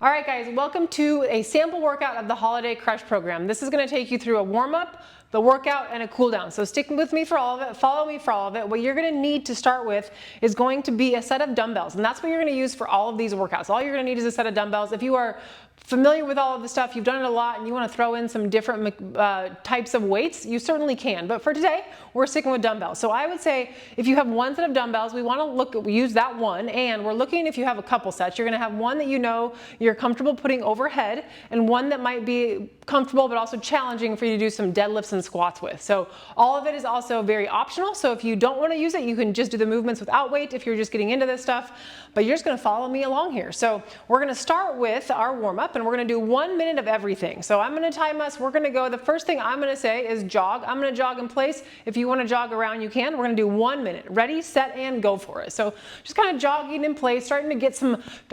All right, guys, welcome to a sample workout of the Holiday Crush program. This is going to take you through a warm-up, the workout, and a cool down. So stick with me for all of it, follow me for all of it. What you're going to need to start with is going to be a set of dumbbells, and that's what you're going to use for all of these workouts. All you're going to need is a set of dumbbells. If you are familiar with all of the stuff, you've done it a lot, and you want to throw in some different types of weights, you certainly can. But for today, we're sticking with dumbbells. So I would say if you have one set of dumbbells, we want to use that one, and we're looking if you have a couple sets. You're going to have one that you know you're comfortable putting overhead, and one that might be comfortable but also challenging for you to do some deadlifts and squats with. So all of it is also very optional. So if you don't want to use it, you can just do the movements without weight if you're just getting into this stuff, but you're just going to follow me along here. So we're going to start with our warm-up, and we're going to do 1 minute of everything. So I'm going to time us. We're going to go, the first thing I'm going to say is jog. I'm going to jog in place. If you want to jog around, you can. We're going to do 1 minute. Ready, set, and go for it. So just kind of jogging in place, starting to get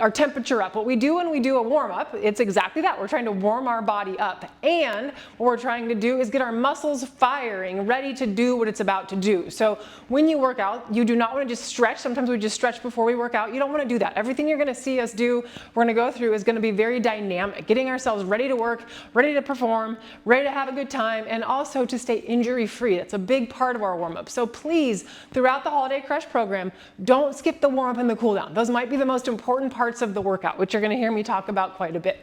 our temperature up. What we do when we do a warm-up, it's exactly that. We're trying to warm our body up. And what we're trying to do is get our muscles firing, ready to do what it's about to do. So when you work out, you do not want to just stretch. Sometimes we just stretch before we work out. You don't want to do that. Everything you're going to see us do, we're going to go through, is going to be very dynamic, getting ourselves ready to work, ready to perform, ready to have a good time, and also to stay injury-free. That's a big part of our warm-up. So please, throughout the Holiday Crush program, don't skip the warm-up and the cool-down. Those might be the most important parts of the workout, which you're going to hear me talk about quite a bit.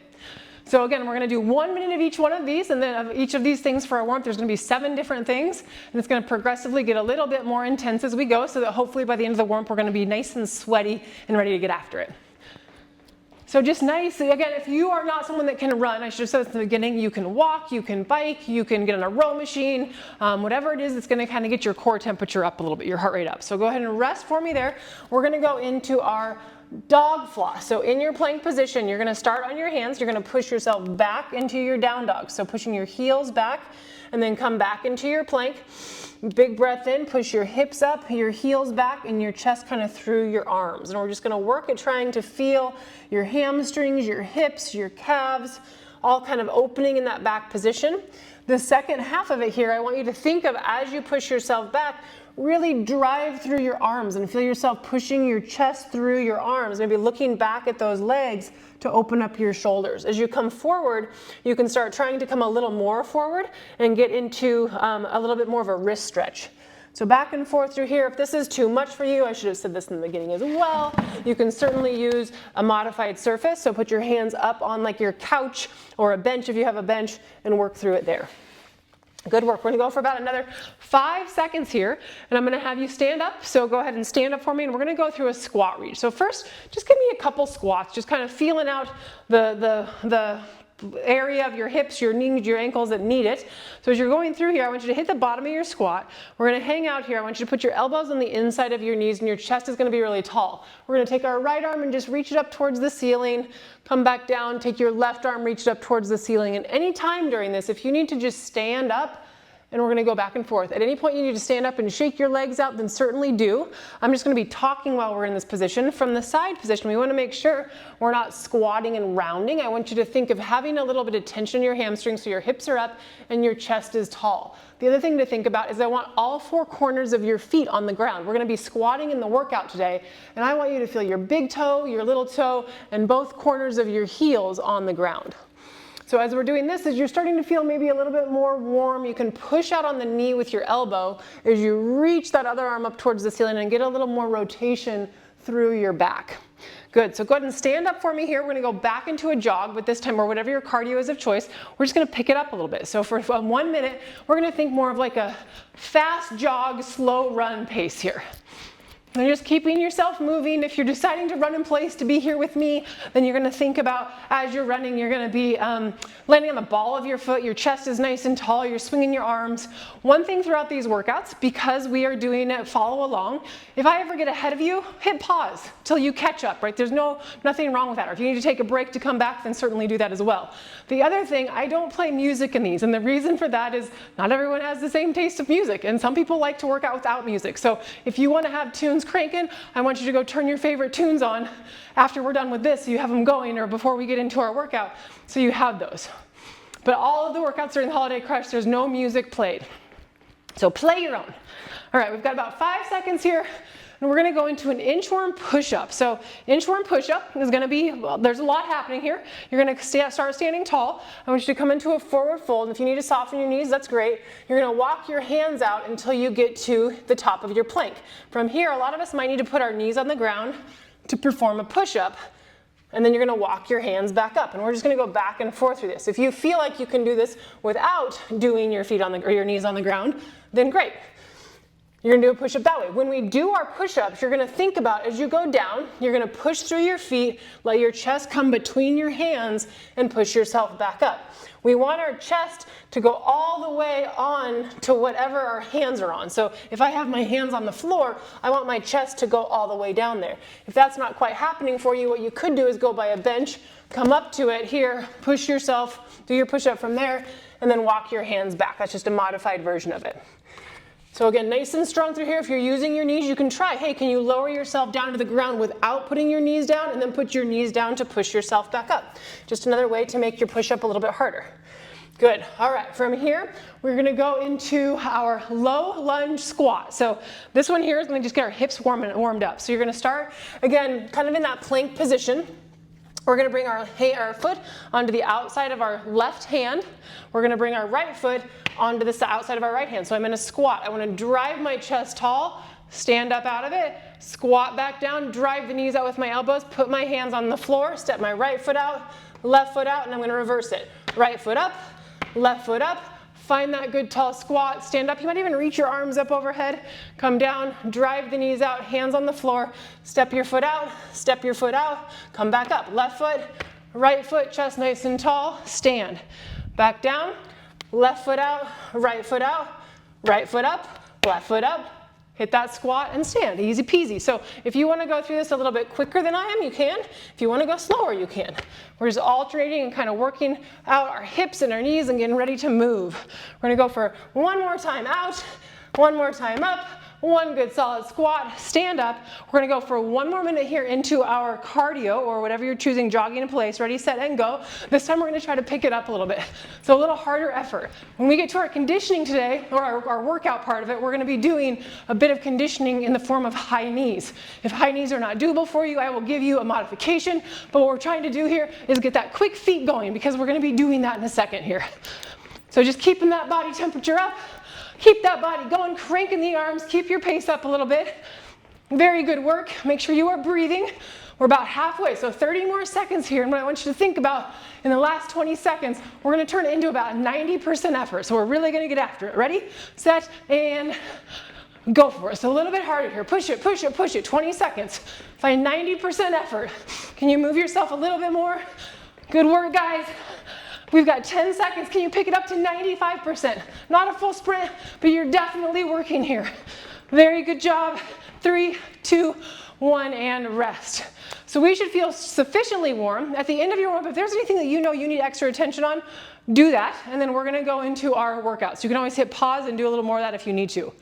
So again, we're going to do 1 minute of each one of these, and then of each of these things for our warm-up, there's going to be 7 different things, and it's going to progressively get a little bit more intense as we go, so that hopefully by the end of the warm-up, we're going to be nice and sweaty and ready to get after it. So just nice, again, if you are not someone that can run, I should have said at the beginning, you can walk, you can bike, you can get on a row machine, whatever it is that's going to kind of get your core temperature up a little bit, your heart rate up. So go ahead and rest for me there. We're going to go into our dog floss. So in your plank position, you're going to start on your hands. You're going to push yourself back into your down dog. So pushing your heels back and then come back into your plank. Big breath in, push your hips up, your heels back, and your chest kind of through your arms. And we're just going to work at trying to feel your hamstrings, your hips, your calves, all kind of opening in that back position. The second half of it here, I want you to think of, as you push yourself back, really drive through your arms and feel yourself pushing your chest through your arms. Maybe looking back at those legs to open up your shoulders. As you come forward, you can start trying to come a little more forward and get into a little bit more of a wrist stretch. So back and forth through here. If this is too much for you, I should have said this in the beginning as well, you can certainly use a modified surface. So put your hands up on like your couch or a bench if you have a bench and work through it there. Good work. We're going to go for about another 5 seconds here, and I'm going to have you stand up. So go ahead and stand up for me, and we're going to go through a squat reach. So first, just give me a couple squats, just kind of feeling out the area of your hips, your knees, your ankles that need it. So as you're going through here, I want you to hit the bottom of your squat. We're going to hang out here. I want you to put your elbows on the inside of your knees, and your chest is going to be really tall. We're going to take our right arm and just reach it up towards the ceiling. Come back down, take your left arm, reach it up towards the ceiling. And any time during this, if you need to just stand up, and we're going to go back and forth. At any point you need to stand up and shake your legs out, then certainly do. I'm just going to be talking while we're in this position. From the side position, we want to make sure we're not squatting and rounding. I want you to think of having a little bit of tension in your hamstrings so your hips are up and your chest is tall. The other thing to think about is I want all 4 corners of your feet on the ground. We're going to be squatting in the workout today, and I want you to feel your big toe, your little toe, and both corners of your heels on the ground. So as we're doing this, as you're starting to feel maybe a little bit more warm, you can push out on the knee with your elbow as you reach that other arm up towards the ceiling and get a little more rotation through your back. Good, so go ahead and stand up for me here. We're going to go back into a jog, but this time, or whatever your cardio is of choice, we're just going to pick it up a little bit. So for 1 minute, we're going to think more of like a fast jog, slow run pace here. And just keeping yourself moving. If you're deciding to run in place to be here with me, then you're going to think about, as you're running, you're going to be landing on the ball of your foot. Your chest is nice and tall. You're swinging your arms. One thing throughout these workouts, because we are doing it follow along, if I ever get ahead of you, hit pause till you catch up, right? There's nothing wrong with that. Or if you need to take a break to come back, then certainly do that as well. The other thing, I don't play music in these, and the reason for that is not everyone has the same taste of music, and some people like to work out without music. So if you want to have tunes cranking, I want you to go turn your favorite tunes on after we're done with this so you have them going, or before we get into our workout so you have those. But all of the workouts during the Holiday Crush, there's no music played. So play your own. All right, we've got about 5 seconds here. and we're going to go into an inchworm push-up. So inchworm push-up is going to be, well, there's a lot happening here. You're going to start standing tall. I want you to come into a forward fold. And if you need to soften your knees, that's great. You're going to walk your hands out until you get to the top of your plank. From here, a lot of us might need to put our knees on the ground to perform a push-up. And then you're going to walk your hands back up. And we're just going to go back and forth through this. If you feel like you can do this without doing your feet on the, or your knees on the ground, then great. You're going to do a push-up that way. When we do our push-ups, you're going to think about, as you go down, you're going to push through your feet, let your chest come between your hands, and push yourself back up. We want our chest to go all the way on to whatever our hands are on. So if I have my hands on the floor, I want my chest to go all the way down there. If that's not quite happening for you, what you could do is go by a bench, come up to it here, push yourself, do your push-up from there, and then walk your hands back. That's just a modified version of it. So again, nice and strong through here. If you're using your knees, you can try, hey, can you lower yourself down to the ground without putting your knees down, and then put your knees down to push yourself back up. Just another way to make your push-up a little bit harder. Good. All right, from here, we're going to go into our low lunge squat. So this one here is going to just get our hips warmed up. So you're going to start, again, kind of in that plank position. We're going to bring our foot onto the outside of our left hand. We're going to bring our right foot onto the outside of our right hand. So I'm in a squat. I want to drive my chest tall, stand up out of it, squat back down, drive the knees out with my elbows, put my hands on the floor, step my right foot out, left foot out, and I'm going to reverse it. Right foot up, left foot up. Find that good tall squat, stand up. You might even reach your arms up overhead, come down, drive the knees out, hands on the floor, step your foot out, come back up. Left foot, right foot, chest nice and tall, stand. Back down, left foot out, right foot up, left foot up. Hit that squat and stand, easy peasy. So if you want to go through this a little bit quicker than I am, you can. If you want to go slower, you can. We're just alternating and kind of working out our hips and our knees and getting ready to move. We're going to go for one more time out, one more time up, one good solid squat, stand up. We're going to go for one more minute here into our cardio, or whatever you're choosing, jogging in place, ready, set, and go. This time we're going to try to pick it up a little bit. So a little harder effort. When we get to our conditioning today, or our workout part of it, we're going to be doing a bit of conditioning in the form of high knees. If high knees are not doable for you, I will give you a modification. But what we're trying to do here is get that quick feet going, because we're going to be doing that in a second here. So just keeping that body temperature up. Keep that body going, cranking the arms, keep your pace up a little bit. Very good work. Make sure you are breathing. We're about halfway, so 30 more seconds here. And what I want you to think about in the last 20 seconds, we're going to turn it into about 90% effort. So we're really going to get after it. Ready, set, and go for it. So a little bit harder here. Push it, push it, push it. 20 seconds. Find 90% effort. Can you move yourself a little bit more? Good work, guys. We've got 10 seconds. Can you pick it up to 95%? Not a full sprint, but you're definitely working here. Very good job. 3, 2, 1, and rest. So we should feel sufficiently warm. At the end of your warm-up, if there's anything that you know you need extra attention on, do that. And then we're going to go into our workouts. You can always hit pause and do a little more of that if you need to.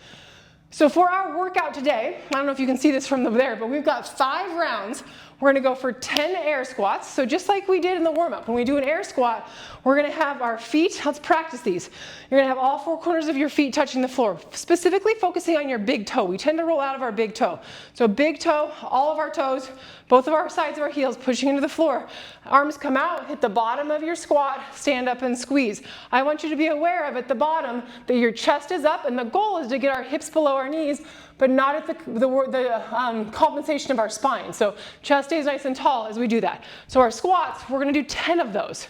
So for our workout today, I don't know if you can see this from there, but we've got 5 rounds. We're going to go for 10 air squats. So just like we did in the warm-up, when we do an air squat, we're going to have our feet, let's practice these. You're going to have all 4 corners of your feet touching the floor, specifically focusing on your big toe. We tend to roll out of our big toe. So big toe, all of our toes, both of our sides of our heels pushing into the floor. Arms come out, hit the bottom of your squat, stand up and squeeze. I want you to be aware of at the bottom that your chest is up, and the goal is to get our hips below our knees, but not at the compensation of our spine. So chest stays nice and tall as we do that. So our squats, we're going to do 10 of those.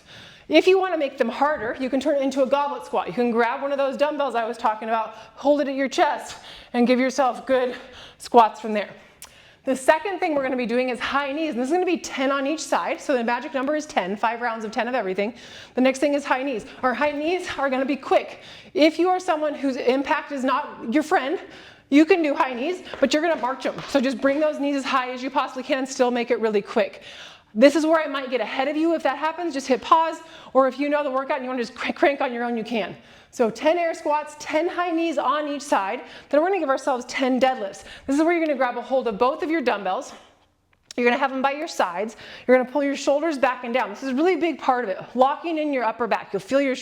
If you want to make them harder, you can turn it into a goblet squat. You can grab one of those dumbbells I was talking about, hold it at your chest, and give yourself good squats from there. The second thing we're going to be doing is high knees, and this is going to be 10 on each side. So the magic number is 10, 5 rounds of 10 of everything. The next thing is high knees. Our high knees are going to be quick. If you are someone whose impact is not your friend, you can do high knees, but you're going to march them. So just bring those knees as high as you possibly can and still make it really quick. This is where I might get ahead of you. If that happens, just hit pause, or if you know the workout and you want to just crank on your own, you can. So 10 air squats, 10 high knees on each side. Then we're going to give ourselves 10 deadlifts. This is where you're going to grab a hold of both of your dumbbells. You're going to have them by your sides. You're going to pull your shoulders back and down. This is a really big part of it. Locking in your upper back. You'll feel your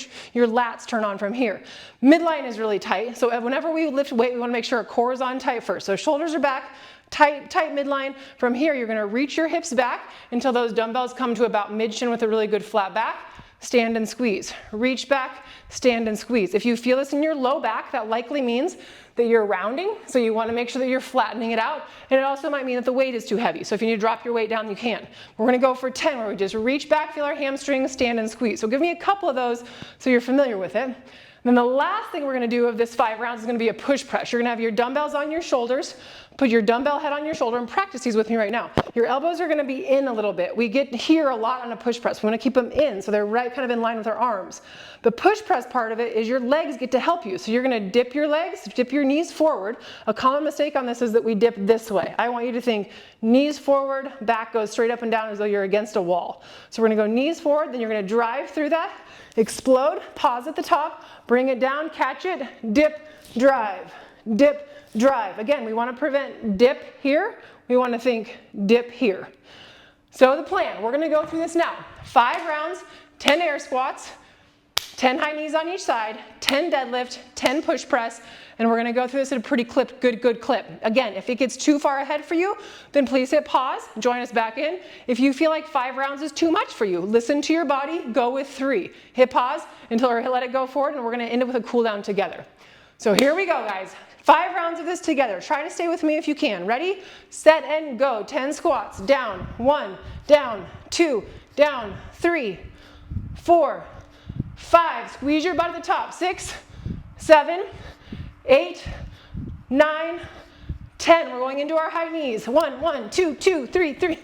lats turn on from here. Midline is really tight. So whenever we lift weight, we want to make sure our core is on tight first. So shoulders are back, tight midline. From here, you're gonna reach your hips back until those dumbbells come to about mid-shin with a really good flat back. Stand and squeeze. Reach back, stand and squeeze. If you feel this in your low back, that likely means that you're rounding, so you want to make sure that you're flattening it out, and it also might mean that the weight is too heavy, so if you need to drop your weight down, you can. We're going to go for 10, where we just reach back, feel our hamstrings, stand and squeeze. So give me a couple of those so you're familiar with it. Then the last thing we're going to do of this 5 rounds is going to be a push press. You're going to have your dumbbells on your shoulders, put your dumbbell head on your shoulder, and practice these with me right now. Your elbows are going to be in a little bit. We get here a lot on a push press. We want to keep them in so they're right kind of in line with our arms. The push press part of it is your legs get to help you. So you're going to dip your legs, dip your knees forward. A common mistake on this is that we dip this way. I want you to think knees forward, back goes straight up and down as though you're against a wall. So we're going to go knees forward, then you're going to drive through that, explode, pause at the top, bring it down, catch it, dip, drive, dip, drive. Again, we want to prevent dip here. We want to think dip here. So the plan, we're going to go through this now. 5 rounds, 10 air squats, 10 high knees on each side, 10 deadlift, 10 push press, and we're going to go through this at a pretty good clip. Again, if it gets too far ahead for you, then please hit pause, join us back in. If you feel like 5 rounds is too much for you, listen to your body, go with 3. Hit pause until or let it go forward, and we're going to end it with a cool down together. So here we go, guys. 5 rounds of this together. Try to stay with me if you can. Ready, set, and go. 10 squats. Down, 1, down, 2, down, 3, 4, 5. Squeeze your butt at the top. 6, 7, 8, 9, 10. We're going into our high knees. 1, 1, 2, 2, 3, 3,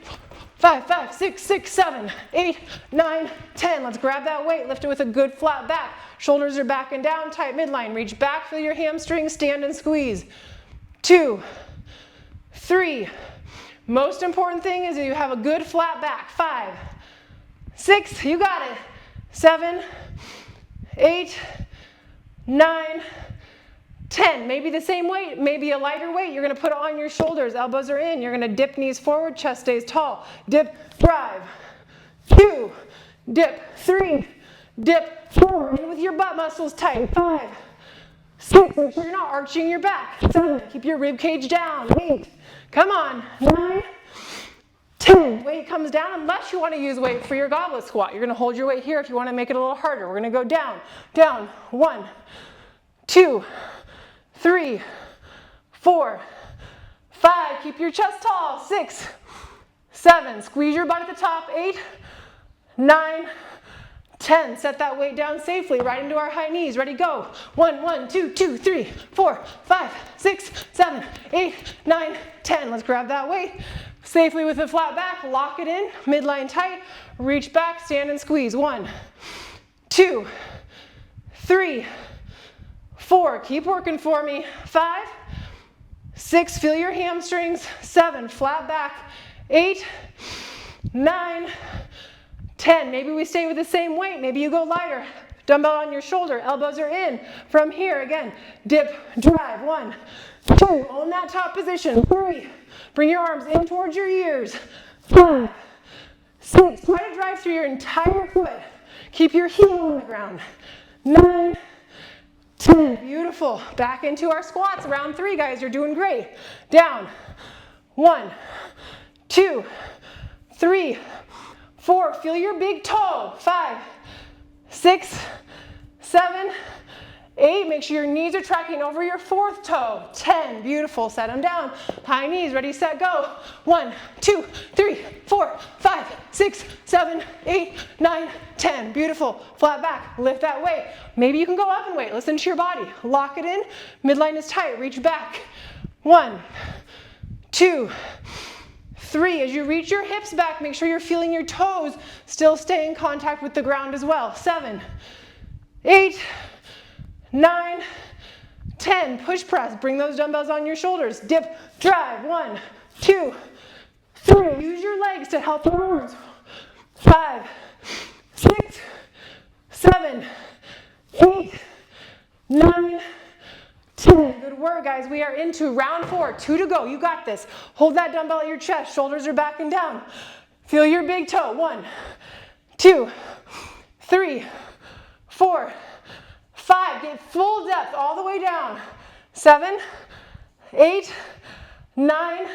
5, 5, 6, 6, 7, 8, 9, 10. Let's grab that weight. Lift it with a good flat back. Shoulders are back and down, tight midline. Reach back, feel your hamstrings, stand and squeeze. 2, 3. Most important thing is that you have a good flat back. 5, 6, you got it. 7, 8, 9, 10. Maybe the same weight, maybe a lighter weight. You're going to put it on your shoulders. Elbows are in. You're going to dip knees forward, chest stays tall. Dip, drive. 2, dip. 3, dip, 4. In with your butt muscles tight. 5, 6. Make sure you're not arching your back. 7. Keep your rib cage down. 8. Come on. 9, 10. Weight comes down unless you want to use weight for your goblet squat. You're going to hold your weight here if you want to make it a little harder. We're going to go down, down. 1, 2, 3, 4, 5. Keep your chest tall. 6, 7. Squeeze your butt at the top. 8, 9, 10. Set that weight down safely right into our high knees. Ready, go. 1, 1, 2, 2, 3, 4, 5, 6, 7, 8, 9, 10. Let's grab that weight safely with a flat back. Lock it in, midline tight. Reach back, stand and squeeze. 1, 2, 3, 4. Keep working for me. 5, 6. Feel your hamstrings. 7. Flat back. 8, 9, 10. Maybe we stay with the same weight. Maybe you go lighter. Dumbbell on your shoulder. Elbows are in. From here, again, dip, drive. 1, 2. Own that top position. 3. Bring your arms in towards your ears. 5, 6. Try to drive through your entire foot. Keep your heel on the ground. 9, 10. Beautiful. Back into our squats. Round 3, guys. You're doing great. Down. 1, 2, 3, 4. Feel your big toe. 5, 6, 7, 8. Make sure your knees are tracking over your 4th toe. 10. Beautiful. Set them down. High knees. Ready, set, go. 1, 2, 3, 4, 5, 6, 7, 8, 9, 10. Beautiful. Flat back. Lift that weight. Maybe you can go up in weight. Listen to your body. Lock it in. Midline is tight. Reach back. 1, 2, 3. As you reach your hips back, make sure you're feeling your toes still stay in contact with the ground as well. 7, 8, 9, 10. Push press. Bring those dumbbells on your shoulders. Dip, drive. 1, 2, 3. Use your legs to help your arms. 5, 6, 7, 8, 9, 10. Good work, guys. We are into round 4. 2 to go. You got this. Hold that dumbbell at your chest. Shoulders are back and down. Feel your big toe. 1, 2, 3, 4, 5. Get full depth all the way down. 7, 8, 9,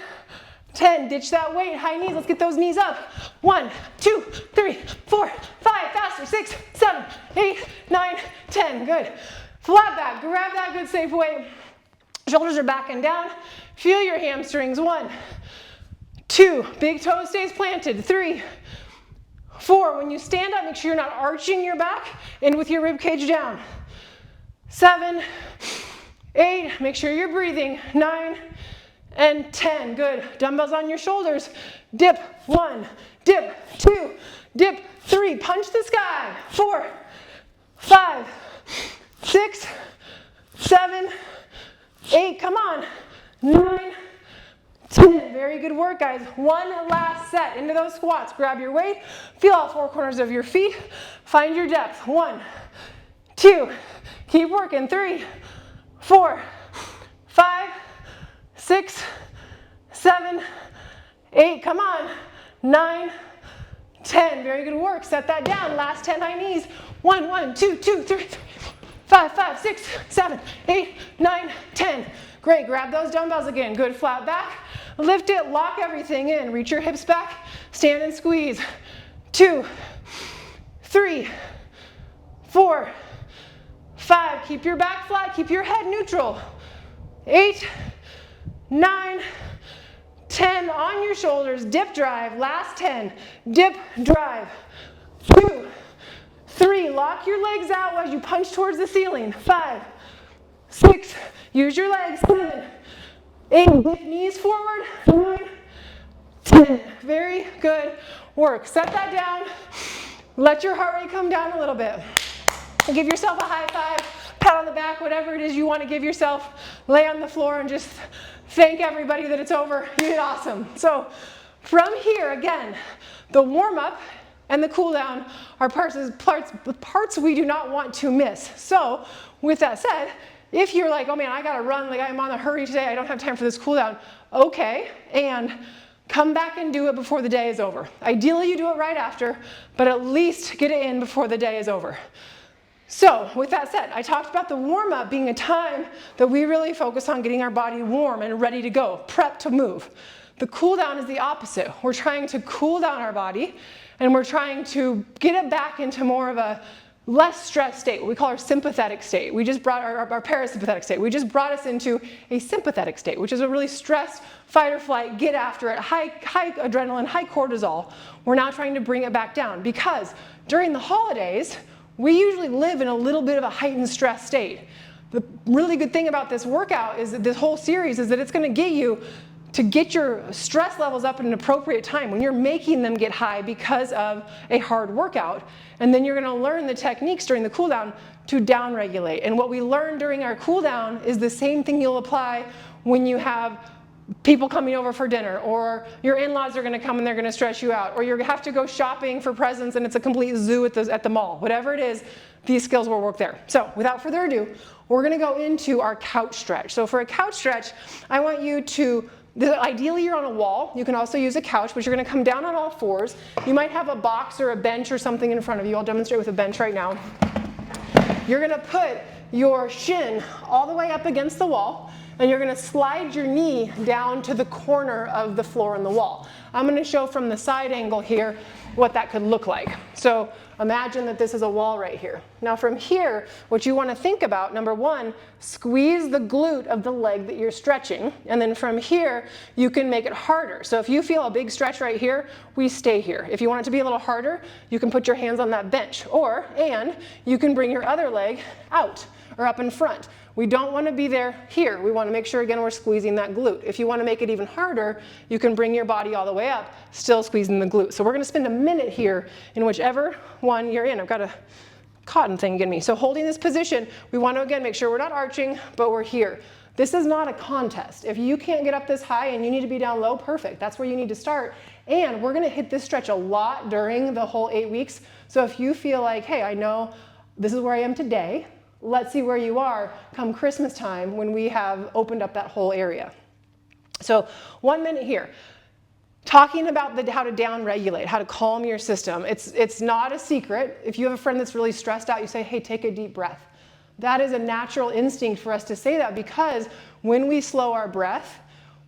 10, ditch that weight, high knees, let's get those knees up. 1, 2, 3, 4, 5, faster, 6, 7, 8, 9, 10, good. Flat back, grab that good safe weight. Shoulders are back and down. Feel your hamstrings. 1, 2, big toe stays planted. 3, 4, when you stand up, make sure you're not arching your back and with your rib cage down. 7, 8, make sure you're breathing. 9, and 10, good. Dumbbells on your shoulders. Dip, 1, dip, 2, dip, 3, punch the sky. 4, 5, 6, 7, 8, come on. 9, 10, very good work, guys. One last set into those squats. Grab your weight, feel all 4 corners of your feet, find your depth. 1, 2, keep working. 3, 4, 5, 6, 7, 8, come on. 9, 10, very good work. Set that down. Last 10 high knees. 1, 1, 2, 2, 3, 5, 5, 6, 7, 8, 9, 10. Great, grab those dumbbells again. Good, flat back. Lift it, lock everything in. Reach your hips back, stand and squeeze. 2, 3, 4, 5, keep your back flat, keep your head neutral. 8, 9, 10, on your shoulders, dip drive. Last 10, dip drive. 2, 3, lock your legs out as you punch towards the ceiling. 5, 6, use your legs. 7, 8, dip knees forward. 9, 10, very good work. Set that down. Let your heart rate come down a little bit. Give yourself a high five, pat on the back, whatever it is you want to give yourself. Lay on the floor and just thank everybody that it's over. You did awesome. So from here, again, the warm-up and the cool-down are parts we do not want to miss. So with that said, if you're like, oh man, I gotta run, like I'm on a hurry today, I don't have time for this cool-down, okay, and come back and do it before the day is over. Ideally you do it right after, but at least get it in before the day is over. So with that said, I talked about the warm-up being a time that we really focus on getting our body warm and ready to go, prep to move. The cool down is the opposite. We're trying to cool down our body and we're trying to get it back into more of a less stressed state, what we call our sympathetic state. We just brought our parasympathetic state. We just brought us into a sympathetic state, which is a really stressed, fight or flight, get after it, high adrenaline, high cortisol. We're now trying to bring it back down because during the holidays, we usually live in a little bit of a heightened stress state. The really good thing about this workout is that this whole series is that it's going to get you to get your stress levels up at an appropriate time when you're making them get high because of a hard workout. And then you're going to learn the techniques during the cool down to down regulate. And what we learn during our cool down is the same thing you'll apply when you have people coming over for dinner, or your in-laws are going to come and they're going to stress you out, or you have to go shopping for presents and it's a complete zoo at the mall. Whatever it is, these skills will work there. So without further ado, we're going to go into our couch stretch. So for a couch stretch, I want you to, ideally you're on a wall. You can also use a couch, but you're going to come down on all fours. You might have a box or a bench or something in front of you. I'll demonstrate with a bench right now. You're going to put your shin all the way up against the wall, and you're going to slide your knee down to the corner of the floor and the wall. I'm going to show from the side angle here what that could look like. So imagine that this is a wall right here. Now from here, what you want to think about, number one, squeeze the glute of the leg that you're stretching. And then from here, you can make it harder. So if you feel a big stretch right here, we stay here. If you want it to be a little harder, you can put your hands on that bench. And you can bring your other leg out or up in front. We don't want to be there here. We want to make sure, again, we're squeezing that glute. If you want to make it even harder, you can bring your body all the way up, still squeezing the glute. So we're going to spend a minute here in whichever one you're in. I've got a cotton thing getting me. So holding this position, we want to, again, make sure we're not arching, but we're here. This is not a contest. If you can't get up this high and you need to be down low, perfect. That's where you need to start. And we're going to hit this stretch a lot during the whole 8 weeks. So if you feel like, hey, I know this is where I am today, let's see where you are come Christmas time when we have opened up that whole area. So 1 minute here. Talking about how to down regulate, how to calm your system. It's not a secret. If you have a friend that's really stressed out, you say, hey, take a deep breath. That is a natural instinct for us to say that because when we slow our breath,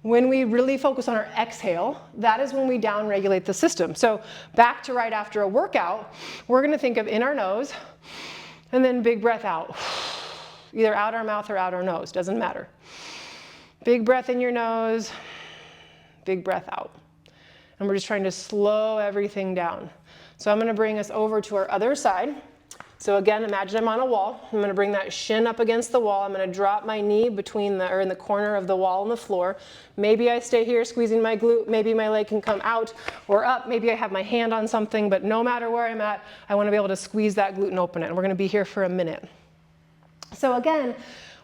When we really focus on our exhale, that is when we down-regulate the system. So back to right after a workout, we're gonna think of in our nose, and then big breath out. Either out our mouth or out our nose, doesn't matter. Big breath in your nose, big breath out. And we're just trying to slow everything down. So I'm gonna bring us over to our other side. So again, imagine I'm on a wall. I'm gonna bring that shin up against the wall. I'm gonna drop my knee between the, or in the corner of the wall and the floor. Maybe I stay here squeezing my glute. Maybe my leg can come out or up. Maybe I have my hand on something, but no matter where I'm at, I wanna be able to squeeze that glute and open it. And we're gonna be here for a minute. So again,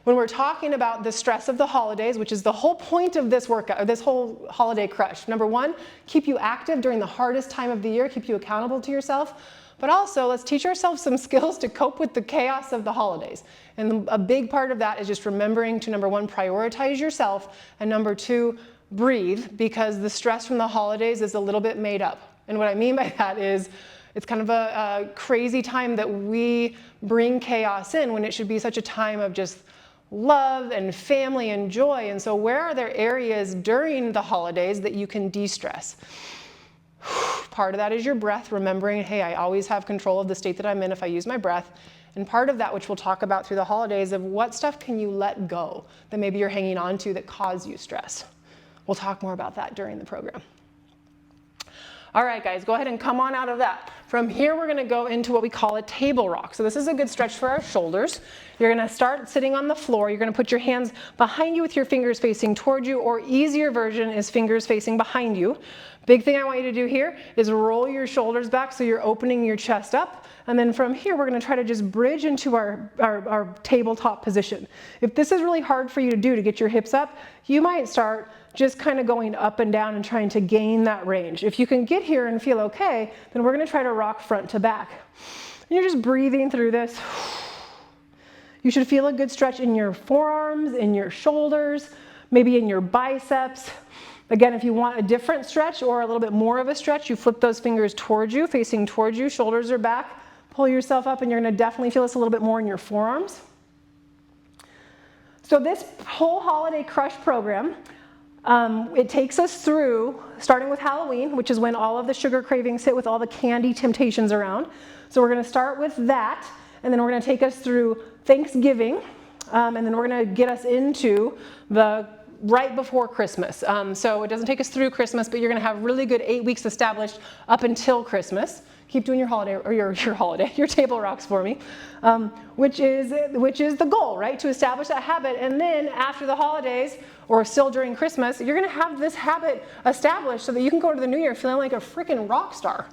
when we're talking about the stress of the holidays, which is the whole point of this workout, or this whole holiday crush. Number one, keep you active during the hardest time of the year, keep you accountable to yourself. But also, let's teach ourselves some skills to cope with the chaos of the holidays. And a big part of that is just remembering to, number one, prioritize yourself, and number two, breathe, because the stress from the holidays is a little bit made up. And what I mean by that is, it's kind of a crazy time that we bring chaos in when it should be such a time of just love and family and joy. And so where are there areas during the holidays that you can de-stress? Part of that is your breath, remembering, hey, I always have control of the state that I'm in if I use my breath. And part of that, which we'll talk about through the holidays, of what stuff can you let go that maybe you're hanging on to that cause you stress. We'll talk more about that during the program. All right, guys, go ahead and come on out of that. From here, we're gonna go into what we call a table rock. So this is a good stretch for our shoulders. You're gonna start sitting on the floor. You're gonna put your hands behind you with your fingers facing toward you, or easier version is fingers facing behind you. Big thing I want you to do here is roll your shoulders back so you're opening your chest up. And then from here, we're gonna try to just bridge into our tabletop position. If this is really hard for you to do to get your hips up, you might start just kind of going up and down and trying to gain that range. If you can get here and feel okay, then we're gonna try to rock front to back. And you're just breathing through this. You should feel a good stretch in your forearms, in your shoulders, maybe in your biceps. Again, if you want a different stretch or a little bit more of a stretch, you flip those fingers towards you, facing towards you, shoulders are back, pull yourself up, and you're gonna definitely feel this a little bit more in your forearms. So this whole holiday crush program, it takes us through, starting with Halloween, which is when all of the sugar cravings hit with all the candy temptations around. So we're gonna start with that, and then we're gonna take us through Thanksgiving, and then we're gonna get us into the right before Christmas. So it doesn't take us through Christmas, but you're gonna have really good 8 weeks established up until Christmas. Keep doing your holiday, or your holiday, your table rocks for me, which is the goal, right? To establish that habit. And then after the holidays, or still during Christmas, you're gonna have this habit established so that you can go to the new year feeling like a freaking rock star.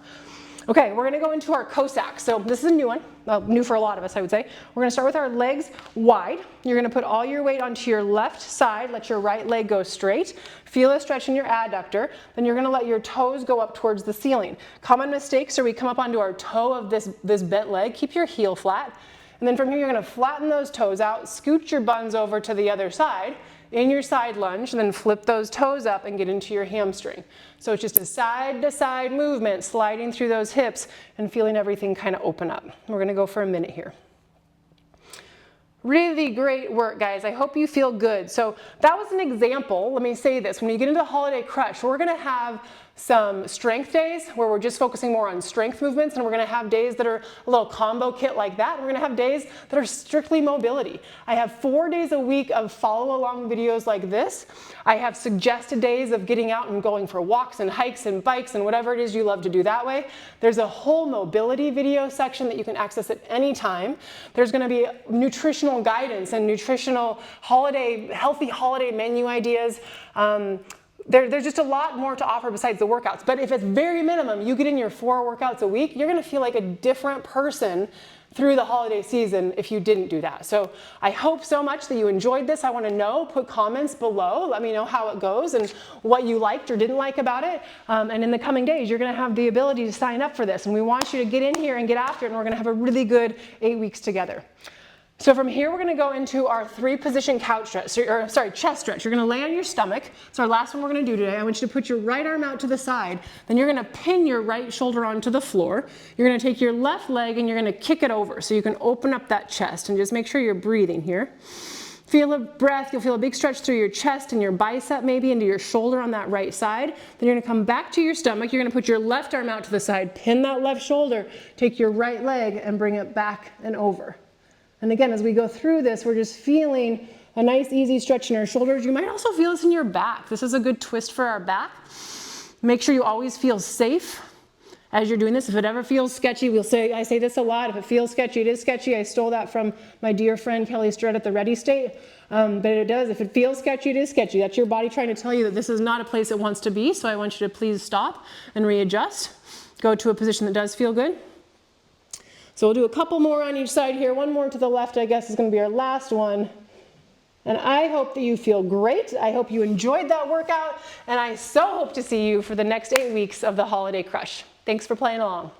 Okay, we're gonna go into our Cossacks. So this is a new one, new for a lot of us, I would say. We're gonna start with our legs wide. You're gonna put all your weight onto your left side, let your right leg go straight. Feel a stretch in your adductor. Then you're gonna let your toes go up towards the ceiling. Common mistakes are we come up onto our toe of this bent leg. Keep your heel flat. And then from here, you're gonna flatten those toes out, scoot your buns over to the other side in your side lunge, and then flip those toes up and get into your hamstring. So it's just a side to side movement, sliding through those hips and feeling everything kind of open up. We're gonna go for a minute here. Really great work, guys. I hope you feel good. So that was an example. Let me say this. When you get into the holiday crush, we're gonna have some strength days where we're just focusing more on strength movements, and we're gonna have days that are a little combo kit like that. We're gonna have days that are strictly mobility. I have 4 days a week of follow along videos like this. I have suggested days of getting out and going for walks and hikes and bikes and whatever it is you love to do that way. There's a whole mobility video section that you can access at any time. There's gonna be nutritional guidance and nutritional healthy holiday menu ideas. There's just a lot more to offer besides the workouts. But if at very minimum you get in your 4 workouts a week, you're gonna feel like a different person through the holiday season if you didn't do that. So I hope so much that you enjoyed this. I wanna know, put comments below, let me know how it goes and what you liked or didn't like about it. And in the coming days, you're gonna have the ability to sign up for this. And we want you to get in here and get after it, and we're gonna have a really good 8 weeks together. So from here, we're gonna go into our 3-position couch stretch, or sorry, chest stretch. You're gonna lay on your stomach. It's our last one we're gonna do today. I want you to put your right arm out to the side. Then you're gonna pin your right shoulder onto the floor. You're gonna take your left leg and you're gonna kick it over so you can open up that chest, and just make sure you're breathing here. Feel a breath, you'll feel a big stretch through your chest and your bicep, maybe into your shoulder on that right side. Then you're gonna come back to your stomach. You're gonna put your left arm out to the side, pin that left shoulder, take your right leg and bring it back and over. And again, as we go through this, we're just feeling a nice easy stretch in our shoulders. You might also feel this in your back. This is a good twist for our back. Make sure you always feel safe as you're doing this. If it ever feels sketchy, I say this a lot, if it feels sketchy, it is sketchy. I stole that from my dear friend Kelly Strutt at the Ready State. But it does, if it feels sketchy, it is sketchy. That's your body trying to tell you that this is not a place it wants to be. So I want you to please stop and readjust. Go to a position that does feel good. So we'll do a couple more on each side here. One more to the left, I guess, is going to be our last one. And I hope that you feel great. I hope you enjoyed that workout. And I so hope to see you for the next 8 weeks of the Holiday Crush. Thanks for playing along.